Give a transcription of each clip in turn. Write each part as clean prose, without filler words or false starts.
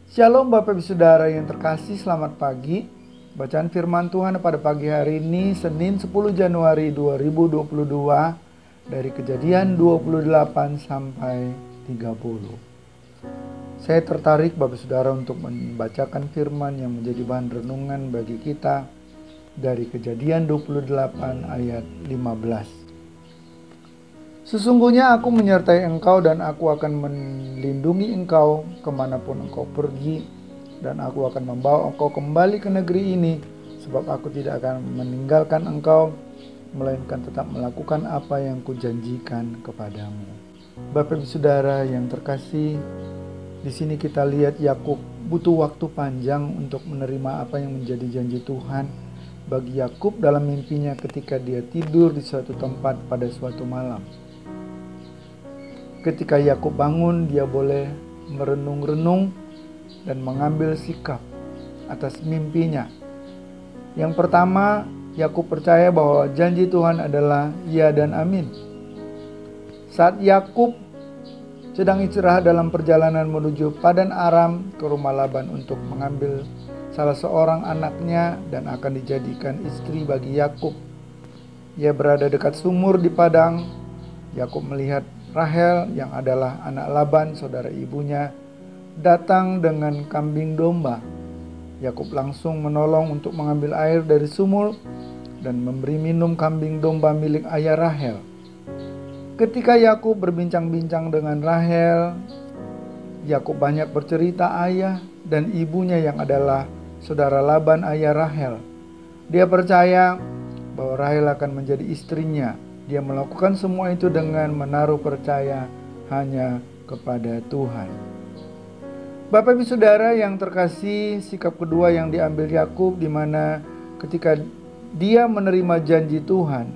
Shalom Bapak Ibu Saudara yang terkasih, selamat pagi. Bacaan firman Tuhan pada pagi hari ini Senin 10 Januari 2022 dari Kejadian 28 sampai 30. Saya tertarik Bapak Saudara untuk membacakan firman yang menjadi bahan renungan bagi kita dari Kejadian 28 ayat 15. Sesungguhnya aku menyertai engkau dan aku akan melindungi engkau kemanapun engkau pergi, dan aku akan membawa engkau kembali ke negeri ini, sebab aku tidak akan meninggalkan engkau, melainkan tetap melakukan apa yang kujanjikan kepadamu. Bapak Ibu Saudara yang terkasih, di sini kita lihat Yakub butuh waktu panjang untuk menerima apa yang menjadi janji Tuhan bagi Yakub dalam mimpinya ketika dia tidur di suatu tempat pada suatu malam. Ketika Yakub bangun, dia boleh merenung-renung dan mengambil sikap atas mimpinya. Yang pertama, Yakub percaya bahwa janji Tuhan adalah ya dan amin. Saat Yakub sedang istirahat dalam perjalanan menuju Padan Aram ke rumah Laban untuk mengambil salah seorang anaknya dan akan dijadikan istri bagi Yakub. Ia berada dekat sumur di padang. Yakub melihat Rahel yang adalah anak Laban, saudara ibunya, datang dengan kambing domba. Yakub langsung menolong untuk mengambil air dari sumur dan memberi minum kambing domba milik ayah Rahel. Ketika Yakub berbincang-bincang dengan Rahel, Yakub banyak bercerita ayah dan ibunya yang adalah saudara Laban ayah Rahel. Dia percaya bahwa Rahel akan menjadi istrinya. Dia melakukan semua itu dengan menaruh percaya hanya kepada Tuhan. Bapak Ibu Saudara yang terkasih, sikap kedua yang diambil Yakub di mana ketika dia menerima janji Tuhan,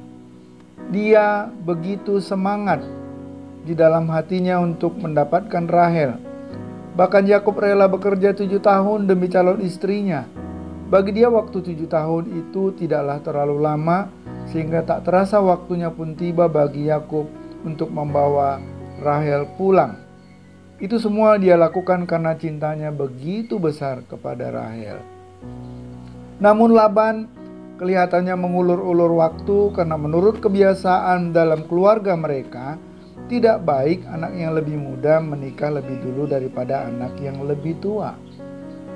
dia begitu semangat di dalam hatinya untuk mendapatkan Rahel. Bahkan Yakub rela bekerja 7 tahun demi calon istrinya. Bagi dia waktu 7 tahun itu tidaklah terlalu lama, sehingga tak terasa waktunya pun tiba bagi Yakub untuk membawa Rahel pulang. Itu semua dia lakukan karena cintanya begitu besar kepada Rahel. Namun Laban kelihatannya mengulur-ulur waktu karena menurut kebiasaan dalam keluarga mereka, tidak baik anak yang lebih muda menikah lebih dulu daripada anak yang lebih tua.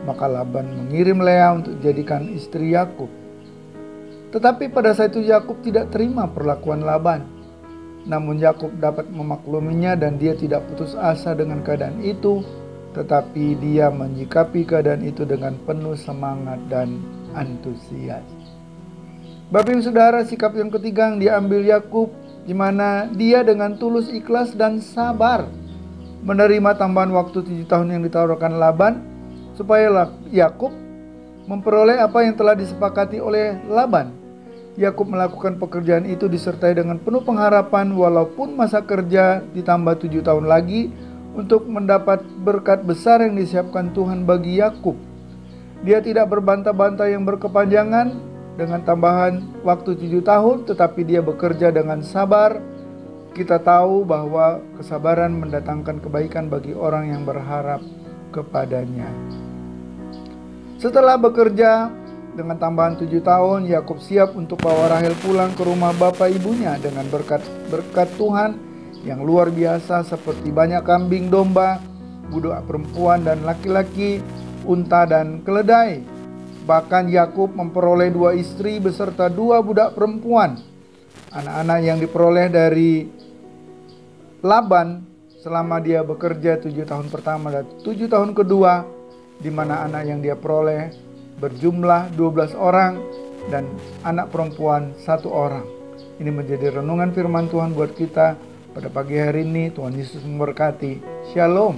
Maka Laban mengirim Lea untuk dijadikan istri Yakub. Tetapi pada saat itu Yakub tidak terima perlakuan Laban. Namun Yakub dapat memakluminya dan dia tidak putus asa dengan keadaan itu, tetapi dia menyikapi keadaan itu dengan penuh semangat dan antusias. Bapak Ibu Saudara, sikap yang ketiga yang diambil Yakub di mana dia dengan tulus ikhlas dan sabar menerima tambahan waktu 7 tahun yang ditawarkan Laban supaya Yakub memperoleh apa yang telah disepakati oleh Laban. Yakub melakukan pekerjaan itu disertai dengan penuh pengharapan walaupun masa kerja ditambah 7 tahun lagi untuk mendapat berkat besar yang disiapkan Tuhan bagi Yakub. Dia tidak berbantah-bantah yang berkepanjangan dengan tambahan waktu 7 tahun, tetapi dia bekerja dengan sabar. Kita tahu bahwa kesabaran mendatangkan kebaikan bagi orang yang berharap kepadanya. Setelah bekerja dengan tambahan 7 tahun, Yakub siap untuk bawa Rahel pulang ke rumah bapak ibunya dengan berkat Tuhan yang luar biasa seperti banyak kambing domba, budak perempuan dan laki-laki, unta dan keledai. Bahkan Yakub memperoleh 2 istri beserta 2 budak perempuan. Anak-anak yang diperoleh dari Laban selama dia bekerja 7 tahun pertama dan 7 tahun kedua, di mana anak yang dia peroleh berjumlah 12 orang dan anak perempuan 1 orang. Ini menjadi renungan firman Tuhan buat kita pada pagi hari ini. Tuhan Yesus memberkati. Shalom.